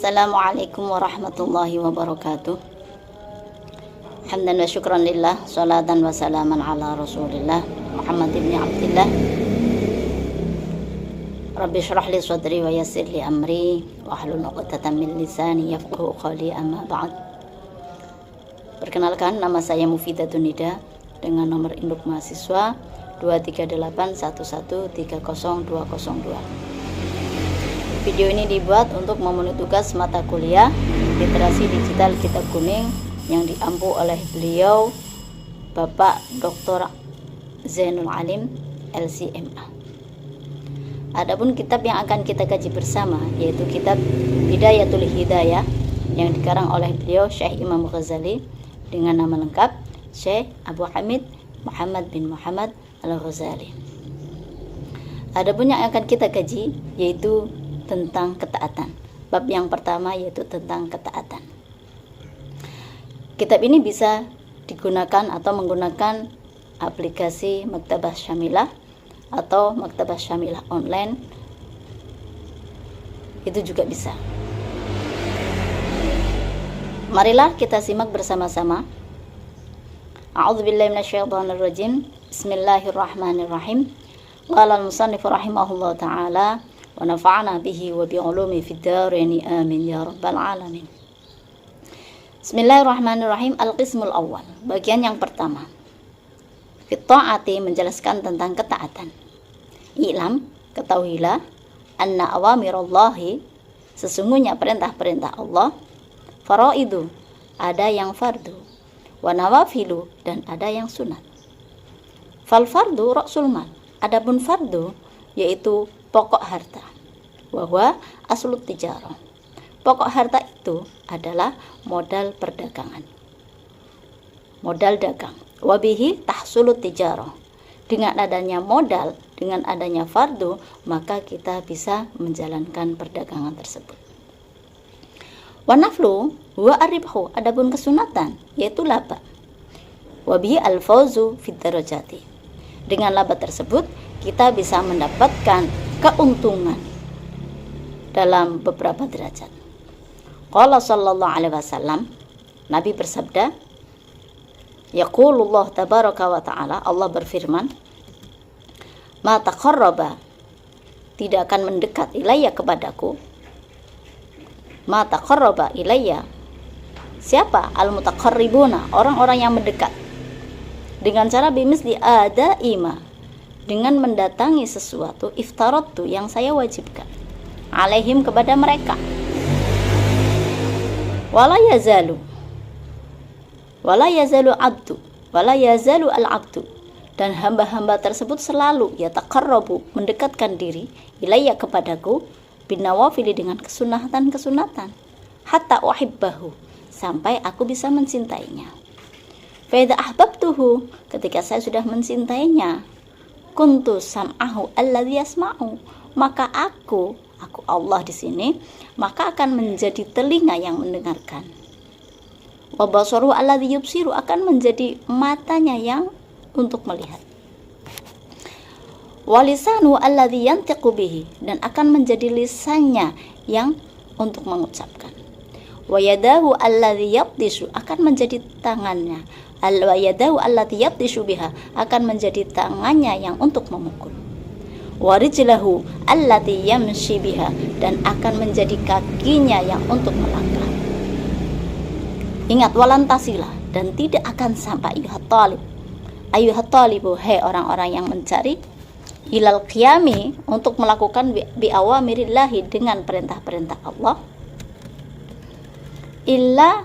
Assalamualaikum warahmatullahi wabarakatuh. Hamdan wa syukran lillah, salatan wa salaman ala rasulillah Muhammad ibn Abdillah. Rabbi syrah li sadri wa yassir li amri wa hlul 'uqdatam min lisani yafqahu qawli, amma ba'd. Perkenalkan, nama saya Mufidatun Nida dengan nomor induk mahasiswa 23811302002. Video ini dibuat untuk memenuhi tugas mata kuliah Literasi Digital Kitab Kuning yang diampu oleh beliau Bapak Dr. Zainul Alim LCMA. Adapun kitab yang akan kita kaji bersama yaitu kitab Bidayatul Hidayah yang dikarang oleh beliau Syekh Imam Ghazali dengan nama lengkap Syekh Abu Hamid Muhammad bin Muhammad Al-Ghazali. Adapun yang akan kita kaji yaitu tentang ketaatan. Bab yang pertama yaitu tentang ketaatan. Kitab ini bisa digunakan atau menggunakan aplikasi Maktabah Syamilah atau Maktabah Syamilah online. Itu juga bisa. Marilah kita simak bersama-sama. A'udzubillahi minasyaitonirrajim. Bismillahirrahmanirrahim. Qala al-musannif rahimahullah ta'ala wa nafa'ana bihi wa bi'ulumi fid dharain amin ya rabbal alamin. Bismillahirrahmanirrahim. Al-qismul awal, bagian yang pertama. Fit ta'ati, menjelaskan tentang ketaatan. I'lam, ketahuilah, anna awamirallahi, sesungguhnya perintah-perintah Allah, faraidu, ada yang fardu, wa nawafilu, dan ada yang sunat. Fal fardu ra'sul mal, adapun fardu yaitu pokok harta. Bahwa aslut tijarah, pokok harta itu adalah modal perdagangan, modal dagang. Wabihi tahsulut tijarah, dengan adanya modal, dengan adanya fardu, maka kita bisa menjalankan perdagangan tersebut. Wanaflu huwa aribhu, adapun kesunatan yaitu laba. Wabihi al-fawzu fid darajati, dengan laba tersebut kita bisa mendapatkan keuntungan dalam beberapa derajat. Qala sallallahu alaihi wasallam, Nabi bersabda, yaqulullah tabaraka wa ta'ala, Allah berfirman, ma taqarraba, tidak akan mendekat ilayya kepadaku, ma taqarraba ilayya, siapa? Al-mutaqarribuna, orang-orang yang mendekat, dengan cara bimisli ada ima, dengan mendatangi sesuatu iftaratu yang saya wajibkan alaihim kepada mereka. Wala yazalu abdu, wala yazalu al-abdu, dan hamba-hamba tersebut selalu yataqarrabu, mendekatkan diri, ilayya kepadaku, binawafili, dengan kesunatan-kesunatan, hatta uhibbahu, sampai aku bisa mencintainya. Fa idza ahbabtuhu, ketika saya sudah mencintainya, kuntu sam'ahu alladzi yasma'u, maka aku Allah di sini, maka akan menjadi telinga yang mendengarkan. Wa basaruhu alladzi yubsiru, akan menjadi matanya yang untuk melihat. Wa lisanu alladzi yantiqu bihi, dan akan menjadi lisannya yang untuk mengucapkan. Wa yadahu alladzi yabtishu, akan menjadi tangannya. Wa yadahu allati yabtishu biha, akan menjadi tangannya yang untuk memukul. Wa rijlahu allati yamshi biha, dan akan menjadi kakinya yang untuk melangkah. Ingat, walantasilah, dan tidak akan sampai ayuhat talibu, hai orang-orang yang mencari, ilal qiyami, untuk melakukan biawamirillahi, dengan perintah-perintah Allah, illa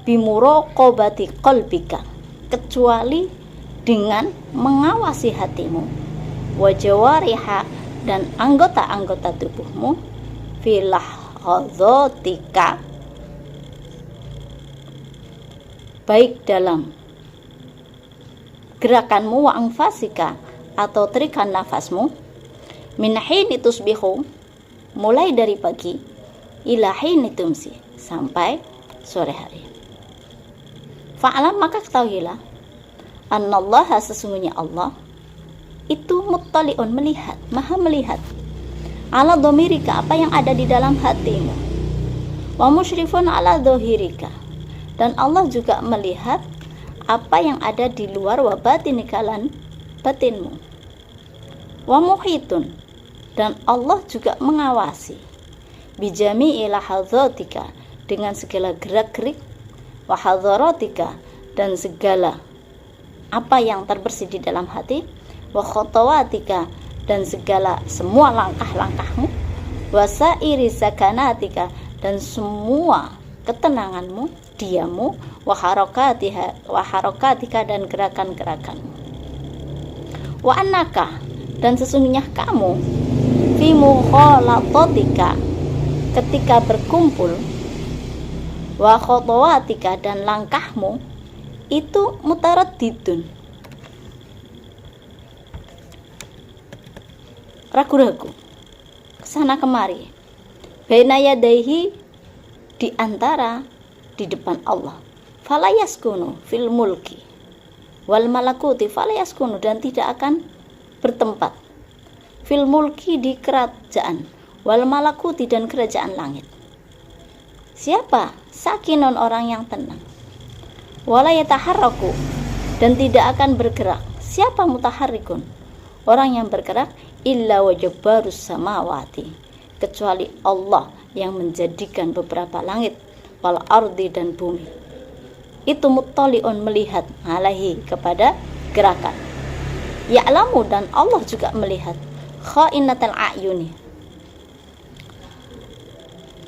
bimuraqabati qalbika, kecuali dengan mengawasi hatimu, wa jawariha, dan anggota-anggota tubuhmu, filahadzatika, baik dalam gerakanmu, wa anfasika, atau tarikan nafasmu, min hini tusbihu, mulai dari pagi, ila hini tumsi, sampai sore hari. Fa'alam, maka ketahuilah, annallaha, sesungguhnya Allah itu muttali'un, melihat, maha melihat, ala dhamirika, apa yang ada di dalam hatimu, Wa musyrifun ala dhahirika, dan Allah juga melihat apa yang ada di luar wa batinika lan batinmu. Wa muhitun, dan Allah juga mengawasi bijami'i lahadzatika, dengan segala gerak-gerik, wa hadzaratika, dan segala apa yang terbersih di dalam hati, wa khotawatika, dan segala semua langkah-langkahmu, wa sairi sakanatika, dan semua ketenanganmu, diammu, wa harakatika, dan gerakan-gerakanmu. Wa annaka, dan sesungguhnya kamu, fi mukhalatatika, ketika berkumpul, wa khotawatika, dan langkahmu itu mutaraddidun, ragu-ragu, kesana kemari, baina yadaihi, di antara, di depan Allah, fala yaskunu fil mulki wal malakuti, fala yaskunu, dan tidak akan bertempat, fil mulki, di kerajaan, wal malakuti, dan kerajaan langit. Siapa? Sakinun, orang yang tenang. Wala yataharraku, dan tidak akan bergerak. Siapa mutaharrikun? Orang yang bergerak. Illa wajabbarus samawati, kecuali Allah yang menjadikan beberapa langit, wal ardi, dan bumi. Itu muttali'un, melihat, alaihi, kepada gerakan. Ya'lamu, dan Allah juga melihat, kha'inatal a'yuni,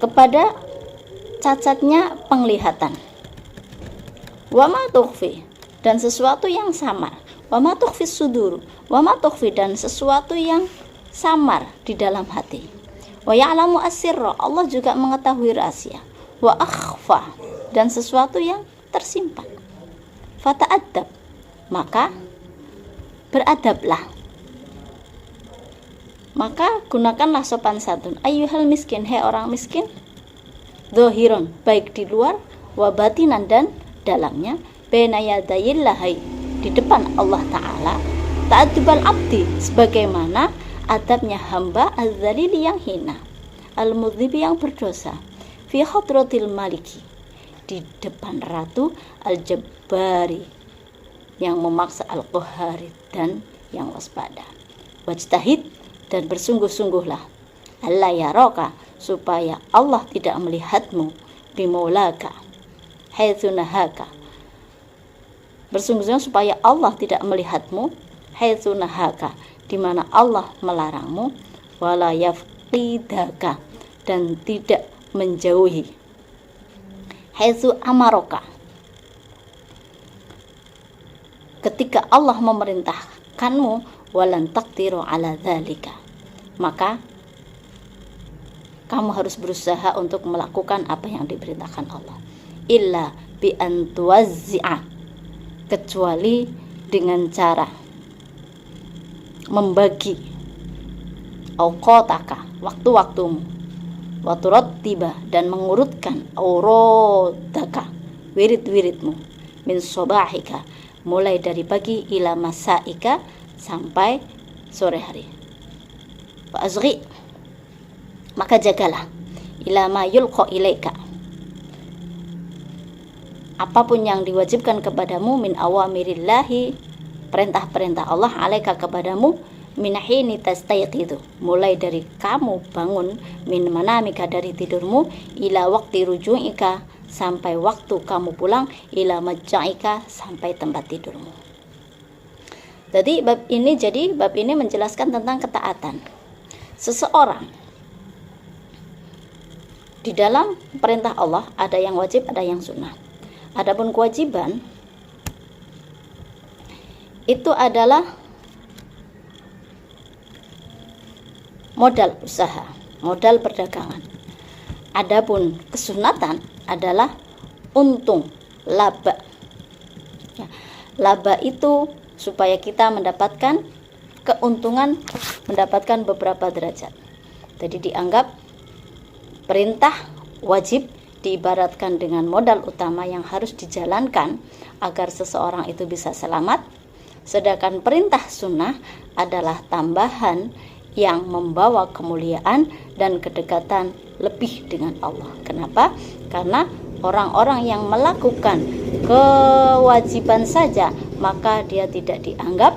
kepada cacatnya penglihatan. Wa ma tukhfi, dan sesuatu yang samar. Wa ma tukhfi sudur, wa ma tukhfi, dan sesuatu yang samar di dalam hati. Wa ya'lamu asirra, Allah juga mengetahui rahasia. Wa akhfa, dan sesuatu yang tersimpan. Fata'addab, maka beradablah, maka gunakanlah sopan santun. Ayyuhal miskin, hai orang miskin, dhohiron, baik di luar, wa batinan, dan dalamnya, baina yadayillahi, di depan Allah Ta'ala, ta'adubal abdi, sebagaimana adabnya hamba, az-zalili, yang hina, al-mudhibi, yang berdosa, fi hadratil maliki, di depan ratu, al-jabbari, yang memaksa, al-qahhari, dan yang waspada. Wajtahid, dan bersungguh-sungguhlah, alla yaraka, supaya Allah tidak melihatmu, bimaulaka, haitsu nahaka, bersungguh-sungguh supaya Allah tidak melihatmu, haitsu nahaka, di mana Allah melarangmu, wala yafqidaka, dan tidak menjauhi, haitsu amaraka, ketika Allah memerintahkanmu, walan taqdiru ala dzalika, maka kamu harus berusaha untuk melakukan apa yang diperintahkan Allah, illa bi an tuwazzi'a, kecuali dengan cara membagi awqataka, waktu-waktumu, wa turattiba, dan mengurutkan auradaka, wirid-wiridmu, min sobahika, mulai dari pagi, ila masaika, sampai sore hari. Wa azghi, maka jagalah, ila ma yulqa ilaika, apapun yang diwajibkan kepadamu, min awamirillahi, perintah-perintah Allah, alaika, kepadamu, min hini tastayqidu, mulai dari kamu bangun, min manamika, dari tidurmu, ila waqti ruju'ika, sampai waktu kamu pulang, ila majja'ika, sampai tempat tidurmu. Jadi bab ini menjelaskan tentang ketaatan seseorang. Di dalam perintah Allah ada yang wajib, ada yang sunnah. Adapun kewajiban itu adalah modal usaha, modal perdagangan. Adapun kesunatan adalah untung, laba. Ya, laba itu supaya kita mendapatkan keuntungan, mendapatkan beberapa derajat. Jadi dianggap perintah wajib diibaratkan dengan modal utama yang harus dijalankan agar seseorang itu bisa selamat, sedangkan perintah sunnah adalah tambahan yang membawa kemuliaan dan kedekatan lebih dengan Allah. Kenapa? Karena orang-orang yang melakukan kewajiban saja, maka dia tidak dianggap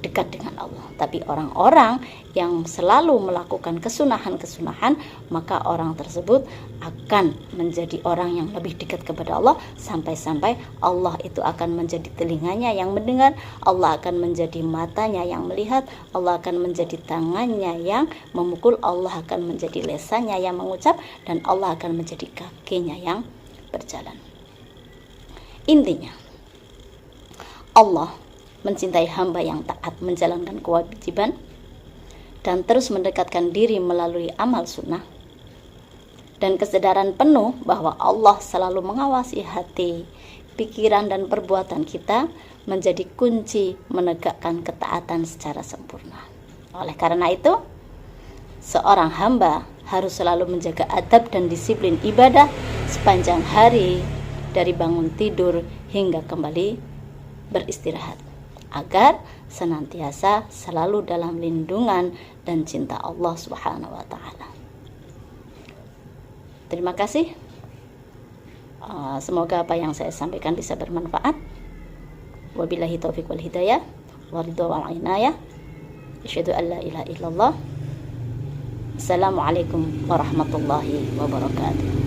dekat dengan Allah. Tapi orang-orang yang selalu melakukan kesunahan-kesunahan, maka orang tersebut akan menjadi orang yang lebih dekat kepada Allah, sampai-sampai Allah itu akan menjadi telinganya yang mendengar, Allah akan menjadi matanya yang melihat, Allah akan menjadi tangannya yang memukul, Allah akan menjadi lesannya yang mengucap, dan Allah akan menjadi kakinya yang berjalan. Intinya, Allah mencintai hamba yang taat menjalankan kewajiban dan terus mendekatkan diri melalui amal sunnah, dan kesadaran penuh bahwa Allah selalu mengawasi hati, pikiran, dan perbuatan kita menjadi kunci menegakkan ketaatan secara sempurna. Oleh karena itu, seorang hamba harus selalu menjaga adab dan disiplin ibadah sepanjang hari, dari bangun tidur hingga kembali beristirahat, agar senantiasa selalu dalam lindungan dan cinta Allah Subhanahu wa taala. Terima kasih. Semoga apa yang saya sampaikan bisa bermanfaat. Wabillahi taufiq wal hidayah, waridho wal inayah. Asyhadu an la ilaha illallah. Assalamualaikum warahmatullahi wabarakatuh.